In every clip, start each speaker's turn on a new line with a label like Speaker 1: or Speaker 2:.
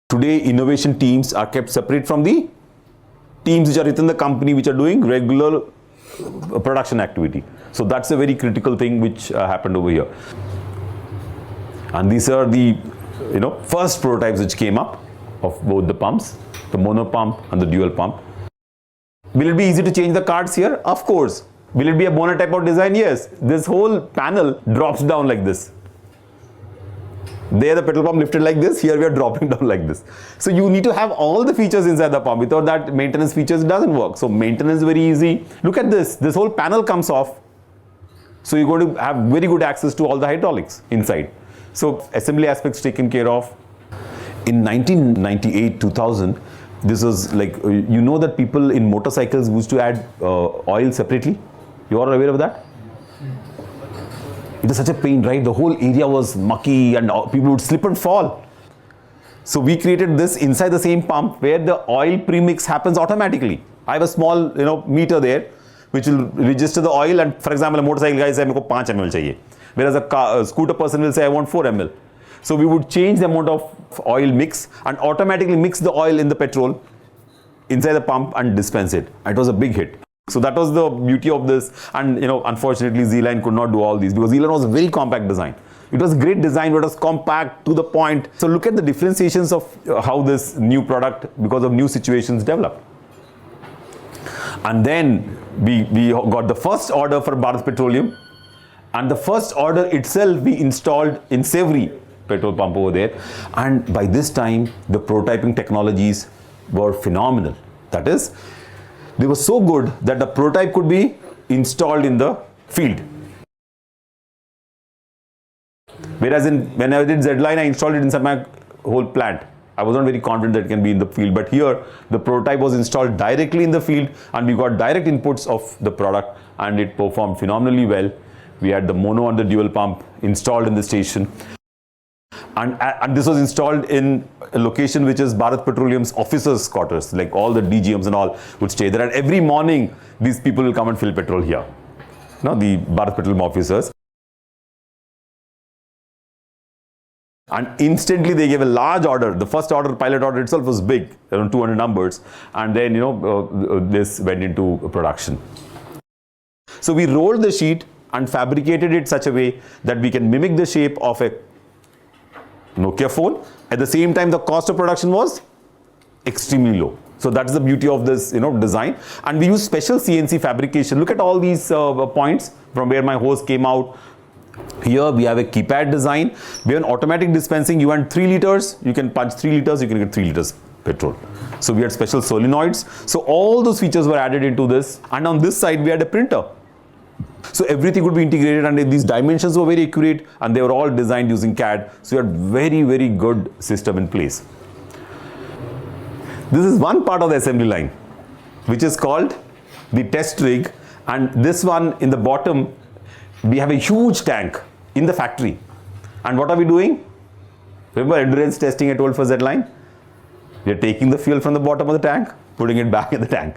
Speaker 1: Today, innovation teams are kept separate from the teams which are within the company which are doing regular production activity. So that's a very critical thing which happened over here. And these are the first prototypes which came up of both the pumps, the mono pump and the dual pump. Will it be easy to change the cards here? Of course. Will it be a bonnet type of design? Yes. This whole panel drops down like this. There the petrol pump lifted like this, here we are dropping down like this. So you need to have all the features inside the pump. Without that, maintenance features doesn't work. So maintenance is very easy. Look at this. This whole panel comes off. So you're going to have very good access to all the hydraulics inside. So assembly aspects taken care of. In 1998-2000, this was like, that people in motorcycles used to add oil separately. You are aware of that? It was such a pain, right? The whole area was mucky and people would slip and fall. So we created this inside the same pump where the oil premix happens automatically. I have a small, meter there which will register the oil, and for example, a motorcycle guy says, "Meko 5 ml chahiye." Whereas a scooter person will say, "I want 4 ml." So we would change the amount of oil mix and automatically mix the oil in the petrol inside the pump and dispense it. It was a big hit. So that was the beauty of this, and unfortunately Z-Line could not do all these because Z-Line was a very compact design. It was great design, but it was compact to the point. So look at the differentiations of how this new product, because of new situations, developed. And then we got the first order for Bharat Petroleum, and the first order itself we installed in Sevri petrol pump over there. And by this time, the prototyping technologies were phenomenal. That is, they were so good that the prototype could be installed in the field. Whereas when I did Z-Line, I installed it inside my whole plant. I was not very confident that it can be in the field, but here the prototype was installed directly in the field and we got direct inputs of the product and it performed phenomenally well. We had the mono and the dual pump installed in the station. And this was installed in a location which is Bharat Petroleum's officers' quarters, like all the DGMs and all would stay there. And every morning, these people will come and fill petrol here. The Bharat Petroleum officers. And instantly they gave a large order. The first order, pilot order itself was big, around 200 numbers. And then, this went into production. So we rolled the sheet and fabricated it such a way that we can mimic the shape of a Nokia phone. At the same time, the cost of production was extremely low. So that's the beauty of this, design. And we use special CNC fabrication. Look at all these points from where my hose came out. Here we have a keypad design. We have an automatic dispensing. You want 3 liters, you can punch 3 liters, you can get 3 liters petrol. So we had special solenoids. So all those features were added into this. And on this side, we had a printer. So everything would be integrated, and these dimensions were very accurate and they were all designed using CAD. So we had very, very good system in place. This is one part of the assembly line, which is called the test rig. And this one in the bottom, we have a huge tank in the factory. And what are we doing? Remember endurance testing I told for Z-Line? We are taking the fuel from the bottom of the tank, putting it back in the tank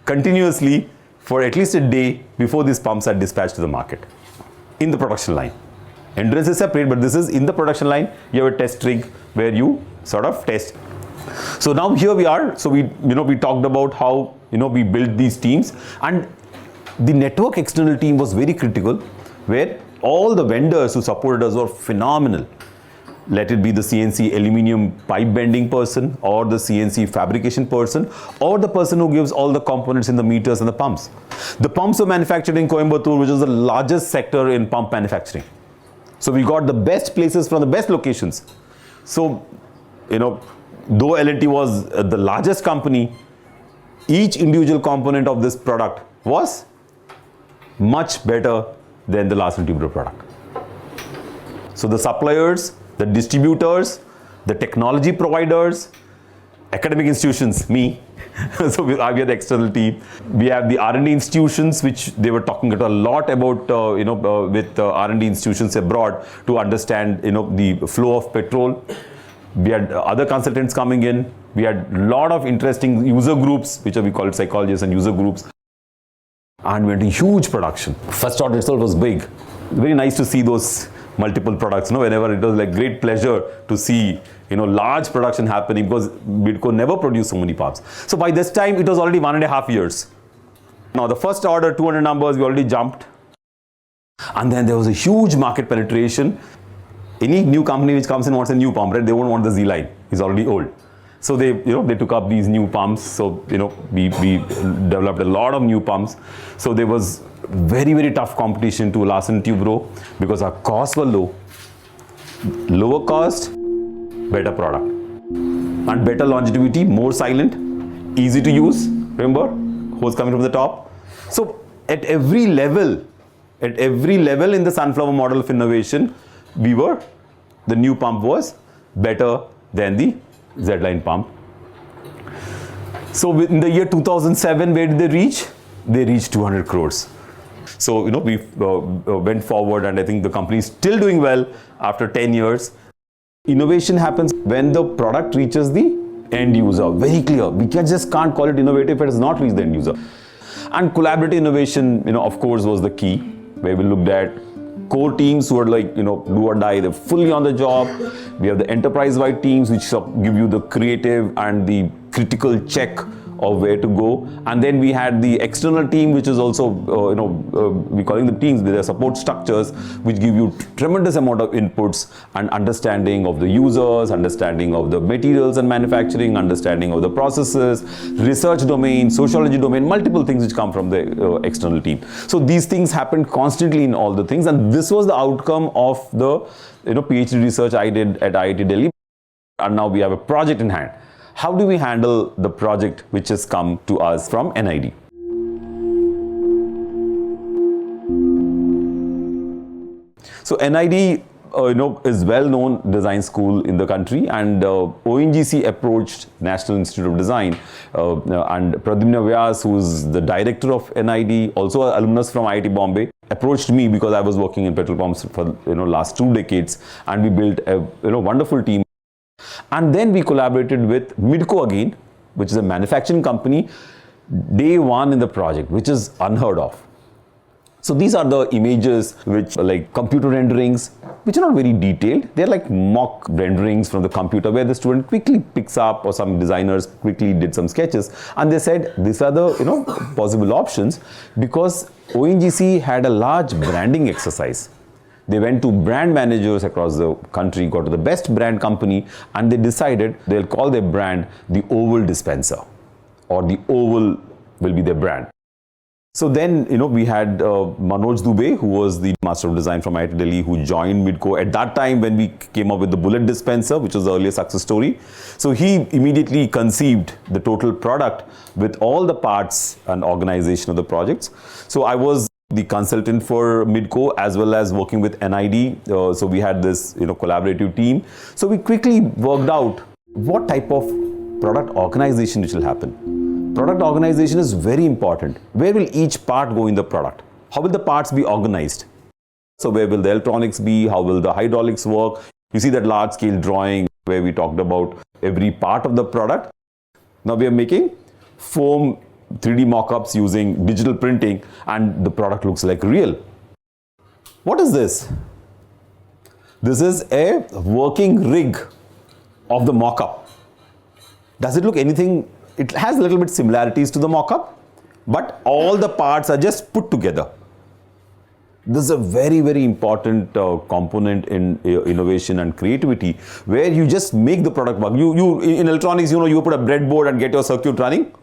Speaker 1: continuously for at least a day before these pumps are dispatched to the market in the production line. Endurance is separate, but this is in the production line. You have a test rig where you sort of test. So now here we are. So we talked about how we built these teams, and the network external team was very critical, where all the vendors who supported us were phenomenal. Let it be the CNC aluminum pipe bending person, or the CNC fabrication person, or the person who gives all the components in the meters and the pumps. The pumps were manufactured in Coimbatore, which is the largest sector in pump manufacturing. So we got the best places from the best locations. So, though L&T was the largest company, each individual component of this product was much better than the Larsen & Toubro product. So the suppliers, the distributors, the technology providers, academic institutions, me. So we are the external team. We have the R&D institutions, which they were talking a lot about, with R&D institutions abroad to understand, the flow of petrol. We had other consultants coming in. We had a lot of interesting user groups, which we call psychologists and user groups. And we went to huge production. First order itself was big. Very nice to see those multiple products. Whenever it was like great pleasure to see, large production happening, because BIDCO never produced so many pumps. So by this time, it was already 1.5 years. Now the first order, 200 numbers, we already jumped. And then there was a huge market penetration. Any new company which comes in wants a new pump, right? They won't want the Z line. It's already old. So they took up these new pumps. So, we developed a lot of new pumps. So there was very, very tough competition to Larsen & Toubro because our costs were low. Lower cost, better product. And better longevity, more silent, easy to use. Remember, hose coming from the top. So at every level in the Sunflower model of innovation, the new pump was better than the Z-line pump. So in the year 2007, where did they reach? They reached 200 crores. So, we went forward, and I think the company is still doing well after 10 years. Innovation happens when the product reaches the end user. Very clear. We just can't call it innovative if it has not reached the end user. And collaborative innovation, of course, was the key, where we looked at core teams who are like, do or die, they're fully on the job. We have the enterprise-wide teams which give you the creative and the critical check of where to go. And then we had the external team, which is also, we calling the teams with their support structures, which give you tremendous amount of inputs and understanding of the users, understanding of the materials and manufacturing, understanding of the processes, research domain, sociology domain, multiple things which come from the external team. So these things happened constantly in all the things. And this was the outcome of the, PhD research I did at IIT Delhi. And now we have a project in hand. How do we handle the project which has come to us from NID? So NID, is well-known design school in the country, and ONGC approached National Institute of Design, and Pradyumna Vyas, who is the director of NID, also an alumnus from IIT Bombay, approached me because I was working in petrol pumps for last 2 decades, and we built a wonderful team. And then we collaborated with MIDCO again, which is a manufacturing company, day one in the project, which is unheard of. So these are the images which are like computer renderings, which are not very detailed. They're like mock renderings from the computer where the student quickly picks up, or some designers quickly did some sketches. And they said, these are the possible options, because ONGC had a large branding exercise. They went to brand managers across the country, got to the best brand company, and they decided they'll call their brand the Oval Dispenser, or the Oval will be their brand. So then, we had Manoj Dubey, who was the Master of Design from IIT Delhi, who joined MIDCO at that time when we came up with the Bullet Dispenser, which was the earlier success story. So he immediately conceived the total product with all the parts and organization of the projects. So I was the consultant for MIDCO as well as working with NID. So we had this collaborative team. So we quickly worked out what type of product organization which will happen. Product organization is very important. Where will each part go in the product? How will the parts be organized? So where will the electronics be? How will the hydraulics work? You see that large scale drawing where we talked about every part of the product. Now we are making foam 3D mock-ups using digital printing, and the product looks like real. What is this? This is a working rig of the mock-up. Does it look anything? It has a little bit similarities to the mock-up, but all the parts are just put together. This is a very, very important component in innovation and creativity, where you just make the product work. You in electronics, you put a breadboard and get your circuit running.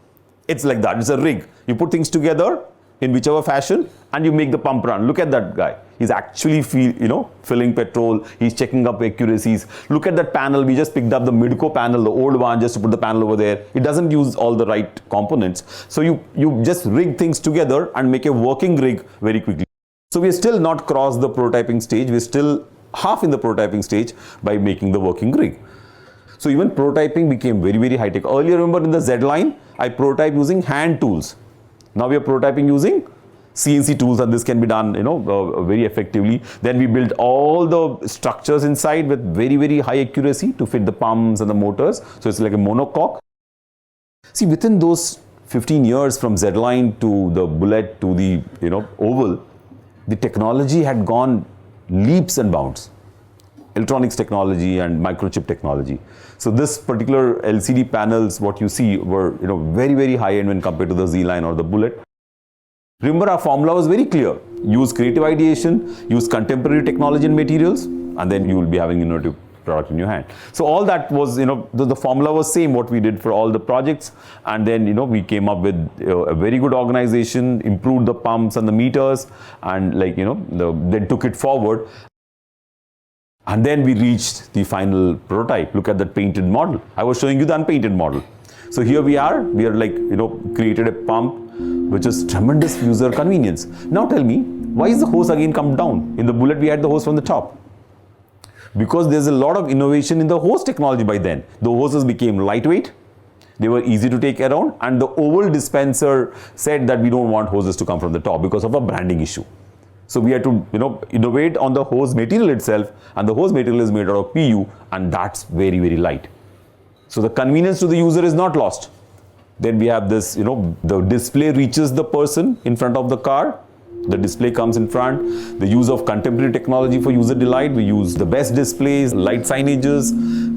Speaker 1: It's like that. It's a rig. You put things together in whichever fashion and you make the pump run. Look at that guy. He's actually filling petrol. He's checking up accuracies. Look at that panel. We just picked up the MIDCO panel, the old one, just to put the panel over there. It doesn't use all the right components. So you just rig things together and make a working rig very quickly. So we're still not crossed the prototyping stage. We're still half in the prototyping stage by making the working rig. So even prototyping became very, very high tech. Earlier, remember in the Z line, I prototype using hand tools. Now we are prototyping using CNC tools, and this can be done, very effectively. Then we built all the structures inside with very, very high accuracy to fit the pumps and the motors. So it's like a monocoque. See, within those 15 years from Z line to the Bullet to the, Oval, the technology had gone leaps and bounds. Electronics technology and microchip technology. So this particular LCD panels, what you see, were very, very high end when compared to the Z line or the Bullet. Remember, our formula was very clear. Use creative ideation, use contemporary technology and materials, and then you will be having innovative product in your hand. So all that was, the formula was same what we did for all the projects. And then, we came up with a very good organization, improved the pumps and the meters, and then took it forward. And then we reached the final prototype. Look at that painted model. I was showing you the unpainted model. So here we are created a pump which is tremendous user convenience. Now tell me, why is the hose again come down? In the Bullet, we had the hose from the top. Because there's a lot of innovation in the hose technology by then. The hoses became lightweight, they were easy to take around, and the Oval dispenser said that we don't want hoses to come from the top because of a branding issue. So we had to, innovate on the hose material itself, and the hose material is made out of PU, and that's very, very light. So the convenience to the user is not lost. Then we have this, the display reaches the person in front of the car. The display comes in front. The use of contemporary technology for user delight. We use the best displays, light signages,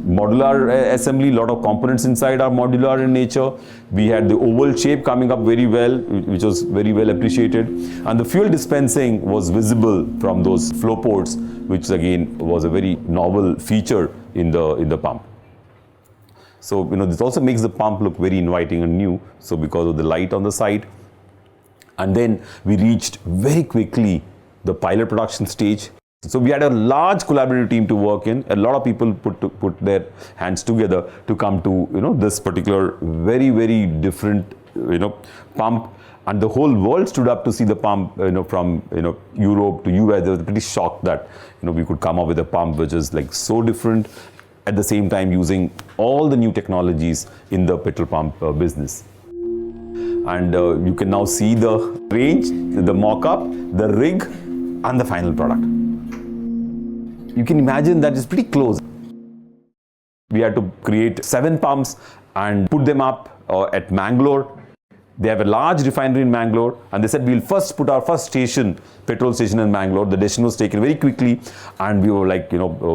Speaker 1: modular assembly. A lot of components inside are modular in nature. We had the oval shape coming up very well, which was very well appreciated. And the fuel dispensing was visible from those flow ports, which again was a very novel feature in the pump. So, this also makes the pump look very inviting and new. So because of the light on the side. And then we reached very quickly the pilot production stage. So we had a large collaborative team to work in. A lot of people put their hands together to come to this particular very, very different pump. And the whole world stood up to see the pump from Europe to US. They were pretty shocked that we could come up with a pump which is like so different, at the same time using all the new technologies in the petrol pump business. And you can now see the range, the mock-up, the rig, and the final product. You can imagine that is pretty close. We had to create 7 pumps and put them up at Mangalore. They have a large refinery in Mangalore, and they said we'll first put our first petrol station in Mangalore. The decision was taken very quickly, and we were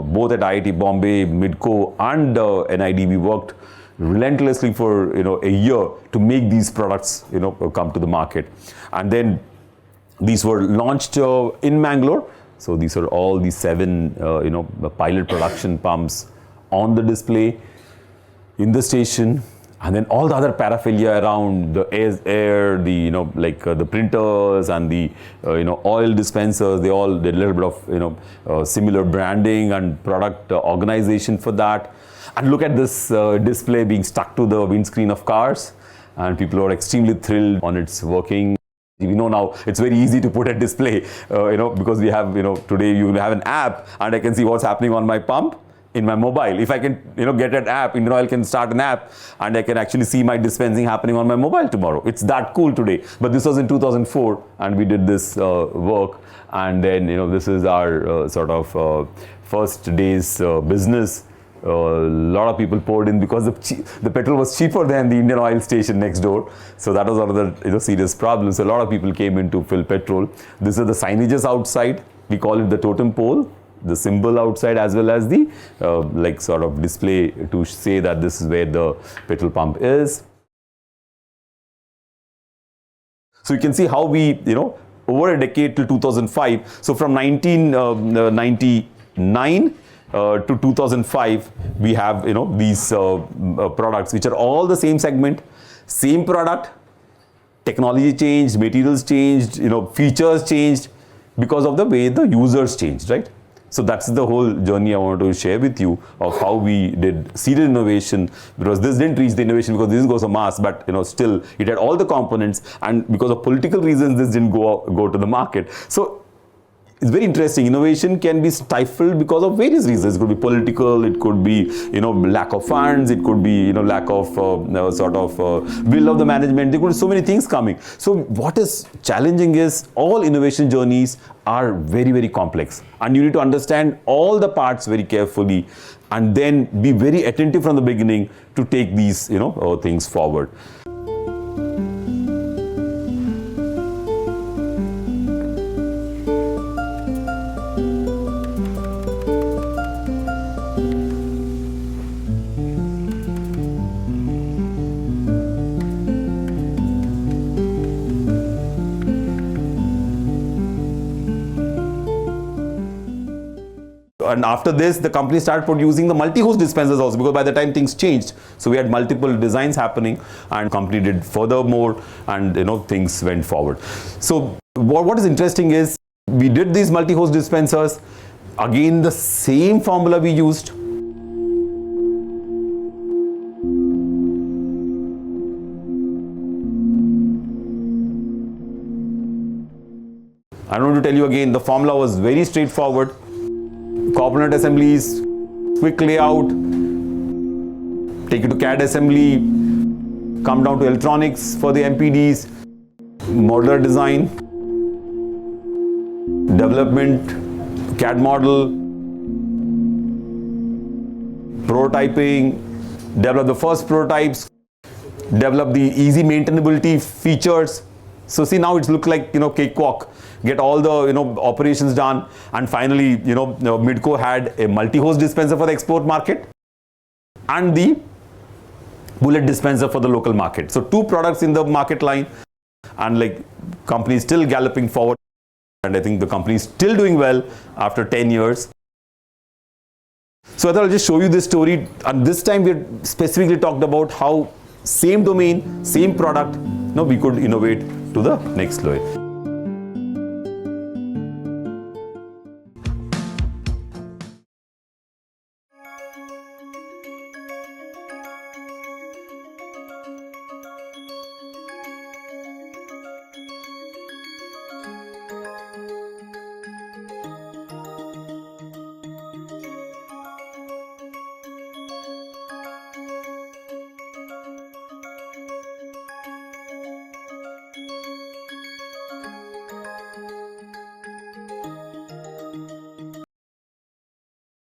Speaker 1: both at IIT Bombay, Midco, and NID, we worked relentlessly for a year to make these products come to the market. And then these were launched in Mangalore. So these are all the 7 pilot production pumps on the display in the station. And then all the other paraphernalia around, the air, the the printers and the oil dispensers, they all did a little bit of similar branding and product organization for that. And look at this display being stuck to the windscreen of cars, and people are extremely thrilled on its working. We know now it's very easy to put a display, because we have, today you have an app, and I can see what's happening on my pump in my mobile. If I can, get an app, Indian Oil can start an app, and I can actually see my dispensing happening on my mobile tomorrow. It's that cool today. But this was in 2004, and we did this work, and then, this is our first day's business. A lot of people poured in because the petrol was cheaper than the Indian Oil station next door. So that was another serious problem. So a lot of people came in to fill petrol. This is the signages outside. We call it the totem pole, the symbol outside, as well as the display to say that this is where the petrol pump is. So you can see how we, over a decade till 2005. So from 1999 to 2005, we have these products which are all the same segment, same product. Technology changed, materials changed, features changed because of the way the users changed, right? So that's the whole journey I wanted to share with you of how we did serial innovation, because this didn't reach the innovation because this goes a mass, but still it had all the components, and because of political reasons this didn't go to the market. So it's very interesting. Innovation can be stifled because of various reasons. It could be political, it could be, lack of funds, it could be, lack of will of the management. There could be so many things coming. So what is challenging is all innovation journeys are very, very complex, and you need to understand all the parts very carefully, and then be very attentive from the beginning to take these, things forward. And after this, the company started producing the multi-host dispensers also, because by the time things changed, so we had multiple designs happening, and company did furthermore, and things went forward. So what is interesting is we did these multi-host dispensers. Again, the same formula we used. I don't want to tell you again, the formula was very straightforward. Component assemblies, quick layout, take it to CAD assembly, come down to electronics for the MPDs, modular design, development, CAD model, prototyping, develop the first prototypes, develop the easy maintainability features. So see, now it's look like, cakewalk. Get all the operations done, and finally Midco had a multi-host dispenser for the export market and the bullet dispenser for the local market. So 2 products in the market line, and company is still galloping forward, and I think the company is still doing well after 10 years. So I thought I'll just show you this story, and this time we specifically talked about how same domain, same product, we could innovate to the next level.